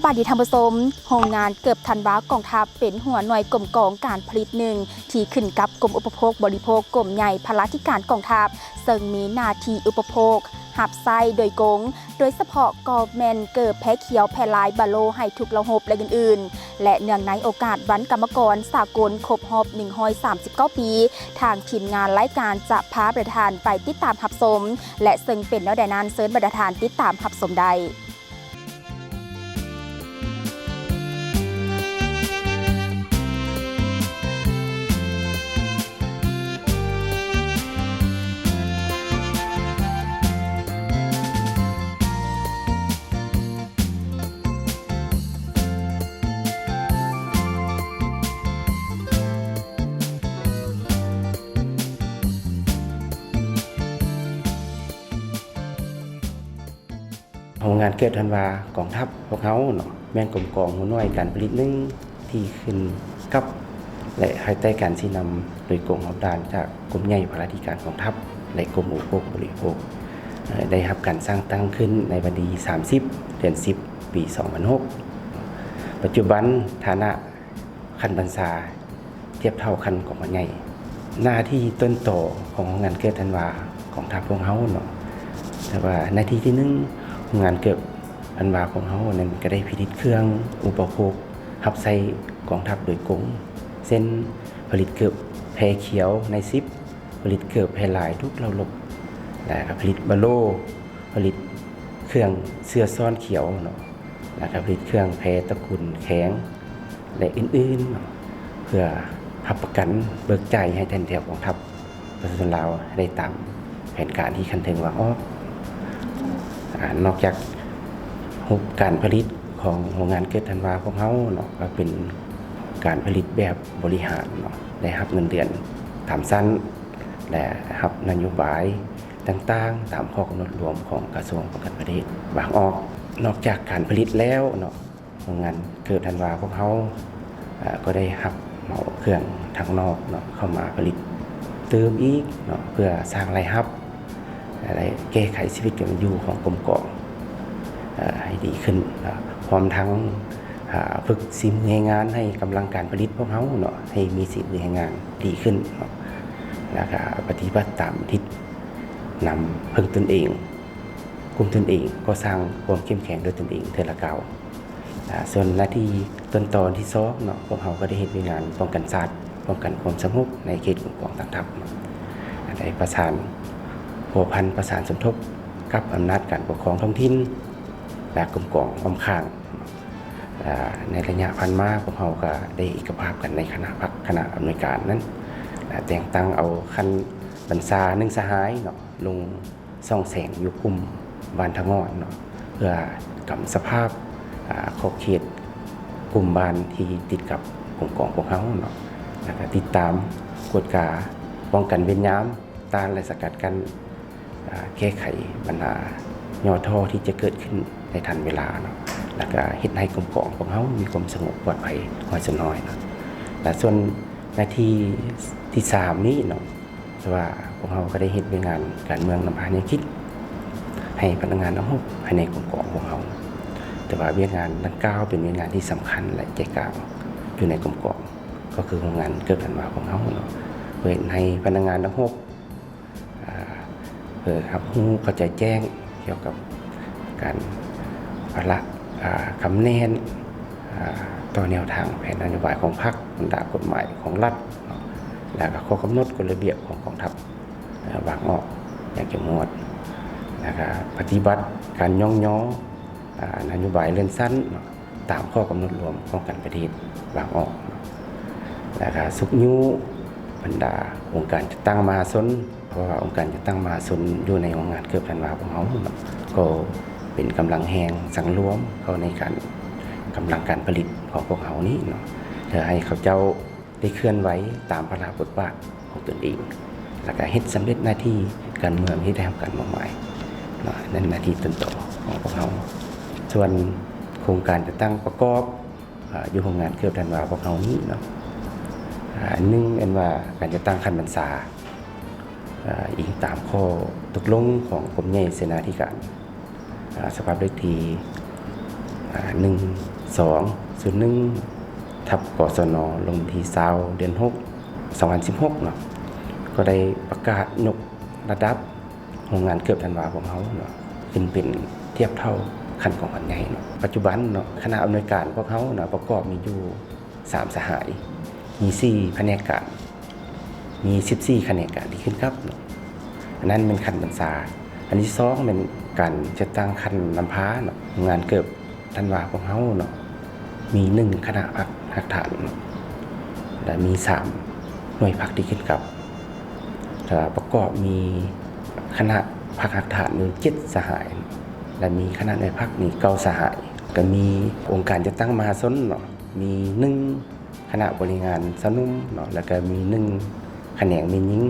บาดีธรรมสมโรงงานเกือบธันวากองทัพเป็นหัวหน่วยกรมกองการผลิตหนึ่งที่ขึ้นกับกรมอุปโภคบริโภคกรมใหญ่พลาธิการกองทัพซึ่งมีหน้าที่อุปโภคหับไส้โดยกงโดยเฉพาะกอแมนเกิดแพ้เขียวแพ้ลายบาโลให้ทุกระหบและอื่นๆและเนื่องในโอกาสวันกรรมกรสากลครบรอบ139 ปีทางทีมงานรายการจะพาประธานไปติดตามหับสมและซึ่งเป็นแล้วแต่นั้นเซิร์นประธานติดตามหับสมได้โรงงานเกิดธันวากองทัพพวกเขาเนาะแม่นกรมกองหัวหน่วยการผลิตหนึ่งที่ขึ้นกับและภายใต้การชี้นำโดยกรมรับด่านจากกรมใหญ่พลาธิการกองทัพและกรมอุปโภคบริโภคได้รับการสร้างตั้งขึ้นในวันที่30 เดือน 10 ปี 2006 ปัจจุบันฐานะคันบรรษาเทียบเท่าคันกองใหญ่หน้าที่ต้นต่อของโรงงานเกิดธันวากองทัพพวกเขาเนาะแต่ว่าหน้าที่ที่1โรงงานเกิดอันวาของเขานั้นก็ได้ผลิตเครื่องอุปโภครับใส่กองทัพโดยกงเส้นผลิตเกือบแพรเขียวในซิปผลิตเกือบแพรลายทุกเราลบและผลิตบาโลผลิตเครื่องเสื้อซ้อนเขียวเนาะและผลิตเครื่องแพรตะกุนแข็งและอื่นๆเพื่อหับประกันเบิกจ่ายให้แทนแถวกองทัพประชาชนลาวได้ตามแผนการที่คันถึงว่านอกจากการผลิตของโรงงานเกิดธันวาของเขาเนาะก็เป็นการผลิตแบบบริหารเนาะได้รับเงินเดือนตามสั้นและรับนโยบายต่างๆตามข้อกำหนดรวมของกระทรวงป้องกันประเทศวางออกนอกจากการผลิตแล้วเนาะโรงงานเกิดธันวาของเขาก็ได้รับเหมาเครื่องทางนอกเนาะเข้ามาผลิตเติมอีกเนาะเพื่อสร้างรายรับอะไรแก้ไขชีวิตการอยู่ของกรมกองให้ดีขึ้นพร้อมทั้งฝึกฝีมืองานให้กำลังการผลิตพวกเขาเนาะให้มีฝีมืองานดีขึ้นเนาะแล้วก็ปฏิบัติตามทิศนำพึ่งตนเองกลุ่มตนเองก็สร้างความเข้มแข็งโดยตนเองเทละเก่าส่วนหน้าที่ต้นตอนที่2เนาะพวกเขาก็ได้เฮ็ดงานป้องกันศาสตร์ป้องกันความสงบในเขตกรมกองทัพได้ประสานพัวพันประสานสมทบกับอำนาจการปกครองท้องถิ่นและกรมกองอ้อมข้างในระยะพันมาพวกเราก็ได้เอกภาพกันในคณะพักคณะอำนวยการนั้นแต่งตั้งเอาคันบรรษา1สหายเนาะลงซ่องแสงอยู่กลุ่มบ้านทางอนเนาะเพื่อกำสภาพขอบเขตกลุ่มบ้านที่ติดกับกรมกองพวกเขาเนาะแล้วก็ติดตามกวดกาป้องกันเว้นย้ำต้านและสกัดกั้นแก้ไขปัญหาย่อท่อที่จะเกิดขึ้นในทันเวลาเนาะแล้วก็เฮ็ดให้กรมกองของเขามีความสงบปลอดภัยน้อยสักน้อยเนาะแต่ส่วนหน้าที่ที่3นี้เนาะว่าพวกเขาก็ได้เฮ็ดเป็นงานการเมืองนำพาแนวคิดให้พนักงานทั้ง6ภายในกรมกองของเขาแต่ว่าเวียกงานดังกล่าวเป็นเวียกงานที่สำคัญและใจกลางอยู่ในกรมกองก็คือโรงงานเกิดธันวาของเขาเนาะเพื่อให้พนักงานทั้ง6ครับผู้เข้าใจแจ้งเกี่ยวกับการภาระคำแนนต่อแนวทางแผนนโยบายของพรรคบรรดากฎหมายของรัฐและข้อกำหนดกฎระเบียบของกองทัพวางออกอย่างเข้มงวดนะครับปฏิบัติการย่องย่อนโยบายเลื่อนสั้นตามข้อกำหนดรวมของการประเทศวางออกนะครับสุกยูบรรดาองค์การจัดตั้งมหาชนเพราะว่าองค์การจัดตั้งมหาชนอยู่ในโรงงานเกือบธันวาของเขาก็เป็นกำลังแหงสังรวมเขาในการกำลังการผลิตของพวกเขานี้เนาะเพื่อให้เขาเจ้าได้เคลื่อนไหวตามพระราชบทบาทของตนเองและก็เฮ็ดสำเร็จหน้าที่การเมืองที่ได้รับการมอบหมายเนาะนั่นหน้าที่ต้นต่อของพวกเขาส่วนโครงการจะตั้งประกอบอยู่โรงงานเกือบธันวาพวกเขานี้เนาะอันว่าการจะตั้งคันบรรษาอิงตามข้อตกลงของกรมใหญ่เสนาธิการสภาพเลขที่ 1201ทับกศนลงที่20เดือน6 2016เนาะก็ได้ประกาศยกระดับโรงงานเกือบธันวาของเขาเนาะขึ้นเป็นเทียบเท่าขั้นของอันใหญ่เนาะปัจจุบันเนาะคณะอำนวยการพวกเขาเนาะประกอบมีอยู่3สหายมี4แผนกการมี14แผนกการที่ขึ้นครับเนาะอันนั้นเป็นขั้นบัญชาอันที่2เป็นการจัดตั้งขั้นนำพาเนาะโรงงานเกือบธันวาของเขาเนาะมี1คณะพักหักฐานและมี3หน่วยพักที่ขึ้นกับประกอบมีคณะพักหักฐานอยู่7สหายและมีคณะหน่วยพักมี9สหายก็มีองค์การจัดตั้งมหาชนเนาะมี1คณะบริหารสนุมเนาะแล้วก็มี1แขนงมียิ่ง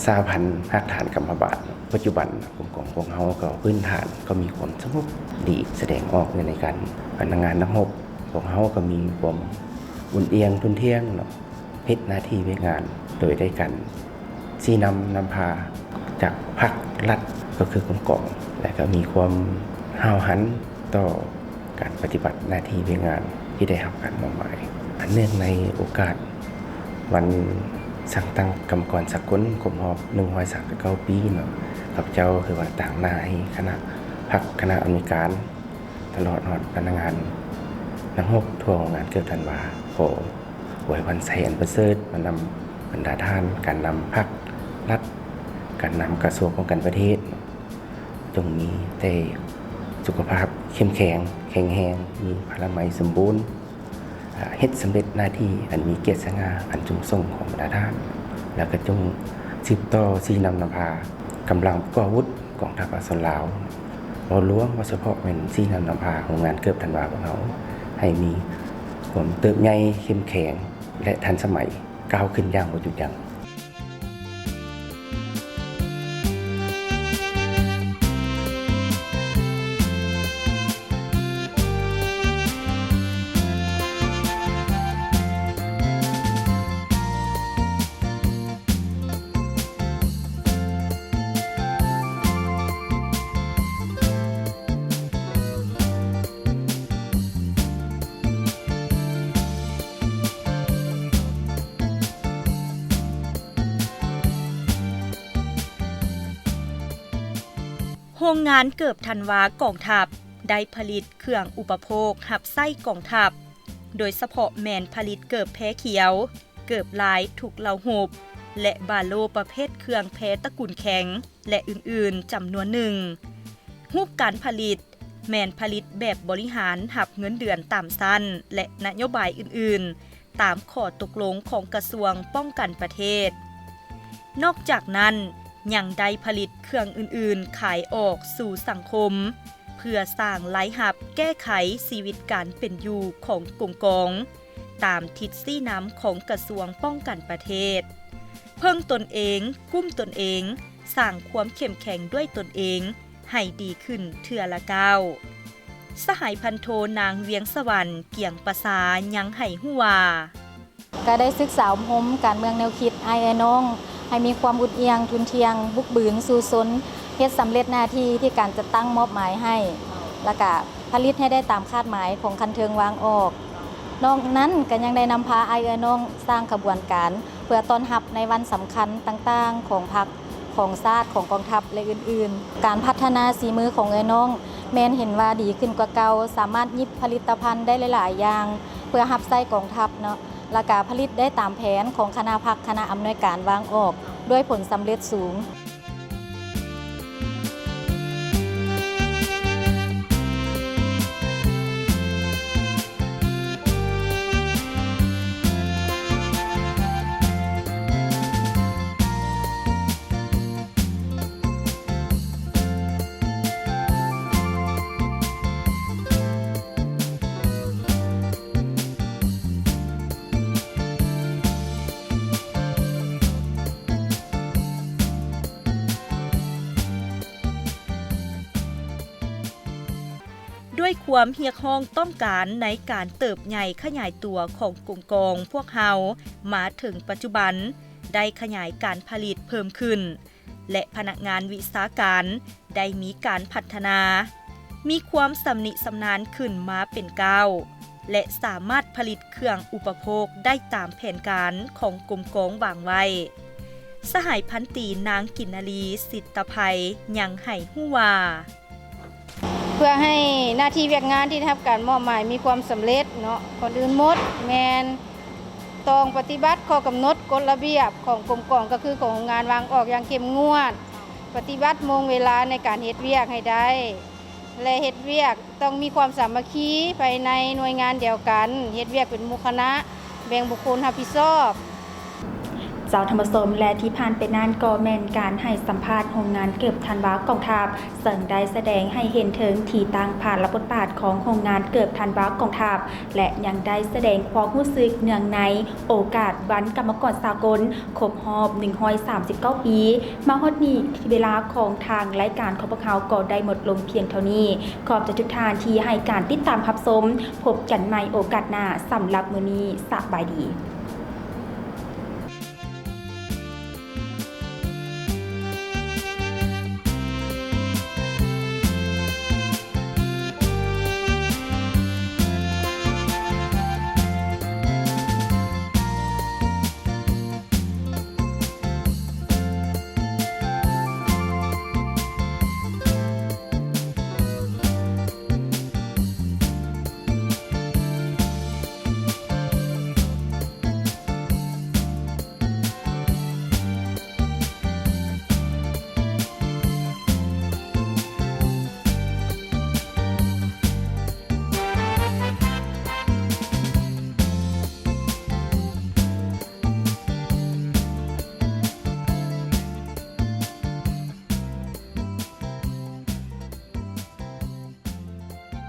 สหพันธ์หักฐานกรรมบาลปัจจุบันกลุ่มของพวกเขาก็พื้นฐานก็มีความสงบดีแสดงออกในการพนักงานทั้ง6พวกเขาก็มีความอุ่นเอียงทุนเที่ยงเนาะเฮ็ดหน้าที่เวียกงานโดยได้กันชี้นำพาจากพรรครัฐก็คือกลุ่มกองและก็มีความห้าวหันต่อการปฏิบัติหน้าที่เวียกงานที่ได้รับการมอบหมายเนื่องในโอกาสวันสั่งตั้งกรรมกรสากลครบรอบ139ปีเนาะข้าพเจ้าคือว่าต่างหน้าให้คณะพรรคคณะอำนวยการตลอดหอดพนักงานทั้ง6ทั่วงานเกือบธันวาขออวยพรไสอันประเสริฐมานำบรรดาท่านการนำพรรครัฐการนำกระทรวงป้องกันประเทศจงมีแต่สุขภาพเข้มแข็งแข็งแรงมีพลามัยสมบูรณ์เฮ็ดสำเร็จหน้าที่อันมีเกียรติสง่าอันจุงส่งของบรรดาท่านแล้วก็จงสืบต่อชี้นำพากำลังก่ออาวุธกองทัพอาสนลาวเราล้วงว่าเฉพาะเป็นชี้นำพาโรงงานเกือบธันวาของเขาให้มีความเติบใหญ่เข้มแข็งและทันสมัยก้าวขึ้นอย่างบ่หยุดยั้ง โรงงานเกิบธันวากองทัพได้ผลิตเครื่องอุปโภคหับไส้กองทัพโดยเฉพาะแมนผลิตเกิบแพ้เขียวเกิบลายถูกเหลาหูบและบาโลประเภทเครื่องแพ้ตระกูลแข็งและอื่นๆจำนวนหนึ่งรูปการผลิตแมนผลิตแบบบริหารหับเงินเดือนตามสั้นและนโยบายอื่นๆตามข้อตกลงของกระทรวงป้องกันประเทศนอกจากนั้นยังได้ผลิตเครื่องอื่นๆขายออกสู่สังคมเพื่อสร้างไล่หับแก้ไขชีวิตการเป็นอยู่ของกลุ่มกองตามทิศซี่น้ำของกระทรวงป้องกันประเทศเพิ่งตนเองกุ้มตนเองสร้างความเข้มแข็งด้วยตนเองให้ดีขึ้นเทื่อละก้าวสหายพันโทนางเวียงสวรรค์เกี่ยงประสายังให้ฮู้ว่าก็ได้ศึกษาอบรมการเมืองแนวคิดไอ้น้องให้มีความอุ่นเอียงทุนเทียงบุกบืนสู่ซนเฮ็ดสำเร็จหน้าที่ที่การจะตั้งมอบหมายให้แล้วก็ผลิตให้ได้ตามคาดหมายของคันเทิงวางออกนอกนั้นก็ยังได้นำพาไอ้น้องสร้างขบวนการเพื่อต้อนรับในวันสำคัญต่างๆของพรรคของชาติของกองทัพและอื่นๆการพัฒนาสีมือของไอ้น้องแม้นเห็นว่าดีขึ้นกว่าเก่าสามารถหยิบผลิตภัณฑ์ได้หลายๆอย่างเพื่อรับใช้กองทัพเนาะและการผลิตได้ตามแผนของคณะพรรคคณะอำนวยการวางออกด้วยผลสำเร็จสูงด้วยความเรียกร้องต้องการในการเติบใหญ่ขยายตัวของกลุ่มกองพวกเฮามาถึงปัจจุบันได้ขยายการผลิตเพิ่มขึ้นและพนักงานวิชาการได้มีการพัฒนา มีความสำนิสำนานขึ้นมาเป็นก้าวและสามารถผลิตเครื่องอุปโภคได้ตามแผนการของกรมกองวางไว้ สหายพันตีนางกินนาลีสิทธภัยยังให้ฮู้ว่า เพื่อให้หน้าที่เวียกงานที่ได้รับการมอบหมายมีความสำเร็จเนาะคนอื่นหมดแมนต้องปฏิบัติข้อกำหนดกฎระเบียบของกรมกองก็คือของโรงงานวางออกอย่างเข้มงวด ปฏิบัติโมงเวลาในการเฮ็ดเวียกให้ได้และเฮ็ดเวียกต้องมีความสามัคคีภายในหน่วยงานเดียวกันเฮ็ดเวียกเป็นหมู่คณะแบ่งบุคคลรับผิดชอบ เจ้าธรรมสมและที่ผ่านไปนั้นก็แม่นการให้สัมภาษณ์โรงงานเกือบธันวากองทัพซึ่งได้แสดงให้เห็นถึงที่ตั้งผ่านและบทบาทของโรงงานเกือบธันวากองทัพและยังได้แสดงความรู้สึกเนื่องในโอกาสวันกรรมกรสากลครบรอบ139 ปีมาฮอดนี้เวลาของทางรายการของพวกเขาก็ได้หมดลงเพียงเท่านี้ขอบคุณทุกท่านที่ให้การติดตามรับชมพบกันใหม่โอกาสหน้าสำหรับมื้อนี้สบายดี